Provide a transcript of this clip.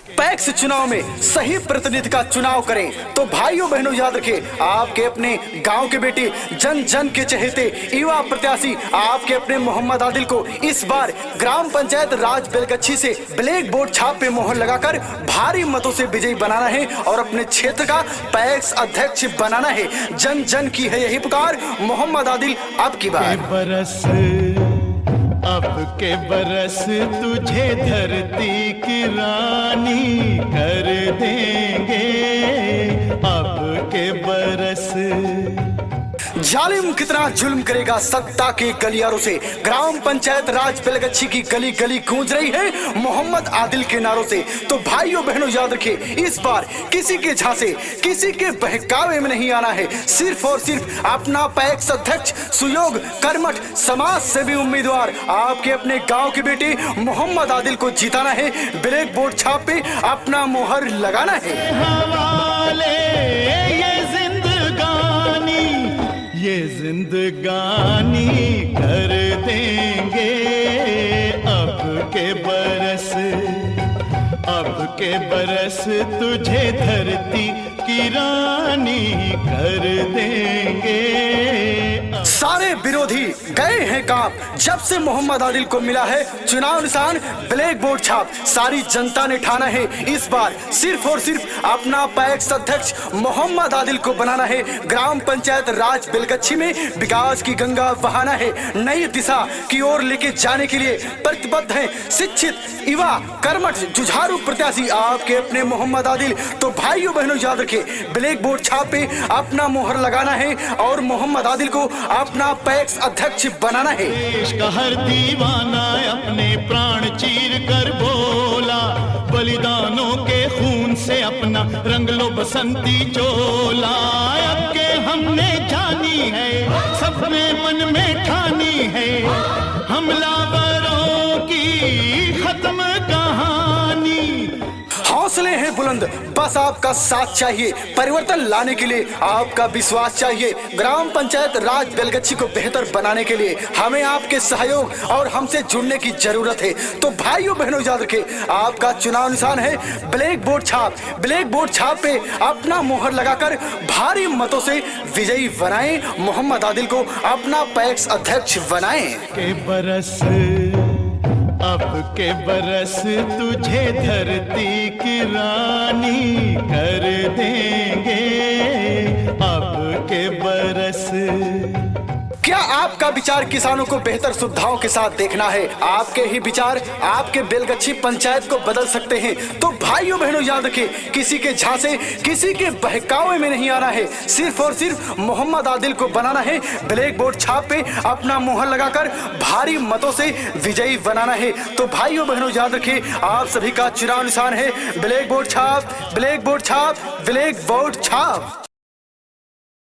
PACS चुनाव में सही प्रतिनिधि का चुनाव करें। तो भाइयों बहनों याद रखें, आपके अपने गांव के बेटे, जन जन के चहेते युवा प्रत्याशी आपके अपने मोहम्मद आदिल को इस बार ग्राम पंचायत राज बेलगच्छी से ब्लैक बोर्ड छाप पे मोहर लगाकर भारी मतों से विजयी बनाना है और अपने क्षेत्र का पैक्स अध्यक्ष बनाना है। जन जन की है यही पुकार, मोहम्मद आदिल अब की बार। अब के बरस तुझे धरती की रानी कर देंगे, अब के बरस। जालिम कितना जुल्म करेगा सत्ता के गलियारों से, ग्राम पंचायत राज बेलगच्छी की गली गली गूंज रही है मोहम्मद आदिल के नारों से। तो भाइयों बहनों याद रखिए, इस बार किसी के झांसे, किसी के बहकावे में नहीं आना है। सिर्फ और सिर्फ अपना पैक्स अध्यक्ष, सुयोग, कर्मठ, समाज सेवी उम्मीदवार आपके अपने गांव के बेटे मोहम्मद आदिल को जिताना है। ब्लैक बोर्ड छाप पे अपना मोहर लगाना है। ये जिंदगानी कर देंगे, अब के बरस, अब के बरस तुझे धरती की रानी कर देंगे। सारे विरोधी गए हैं कांप, जब से मोहम्मद आदिल को मिला है चुनाव निशान ब्लैक बोर्ड छाप। सारी जनता ने ठाना है इस बार सिर्फ और सिर्फ अपना पैक्स अध्यक्ष मोहम्मद आदिल को बनाना है। ग्राम पंचायत राज बेलगच्छी में विकास की गंगा बहाना है। नई दिशा की ओर लेके जाने के लिए प्रतिबद्ध है शिक्षित, युवा, कर्मठ, जुझारू प्रत्याशी आपके अपने मोहम्मद आदिल। तो भाइयों बहनों याद रखें, ब्लैक बोर्ड छाप पे अपना मोहर लगाना है और मोहम्मद आदिल को अपना पैक्स अध्यक्ष बनाना है। देश का हर दीवाना अपने प्राण चीर कर बोला, बलिदानों के खून से अपना रंग लो बसंती चोला। अब के हमने जानी है, सबने मन में ठानी है, हमलावरों की खत्म कहानी। हौसले हैं बुलंद, बस आपका साथ चाहिए। परिवर्तन लाने के लिए आपका विश्वास चाहिए। ग्राम पंचायत राज बेलगच्छी को बेहतर बनाने के लिए हमें आपके सहयोग और हमसे जुड़ने की जरूरत है। तो भाइयों बहनों याद रखें, आपका चुनाव निशान है ब्लैक बोर्ड छाप। ब्लैक बोर्ड छाप पे अपना मोहर लगाकर भारी मतों से विजयी बनाएं, मोहम्मद आदिल को अपना पैक्स अध्यक्ष बनाएं। के बरस, अब के बरस तुझे धरती की रानी कर देंगे, अब के बरस। क्या आपका विचार किसानों को बेहतर सुविधाओं के साथ देखना है? आपके ही विचार आपके बेलगच्छी पंचायत को बदल सकते हैं। तो भाइयों बहनों याद रखें, किसी के झांसे, किसी के बहकावे में नहीं आना है। सिर्फ और सिर्फ मोहम्मद आदिल को बनाना है। ब्लैक बोर्ड छाप पे अपना मोहर लगाकर भारी मतों से विजयी बनाना है। तो भाइयों बहनों याद रखें, आप सभी का चुनाव निशान है ब्लैक बोर्ड छाप, ब्लैक बोर्ड छाप, ब्लैक बोर्ड छाप।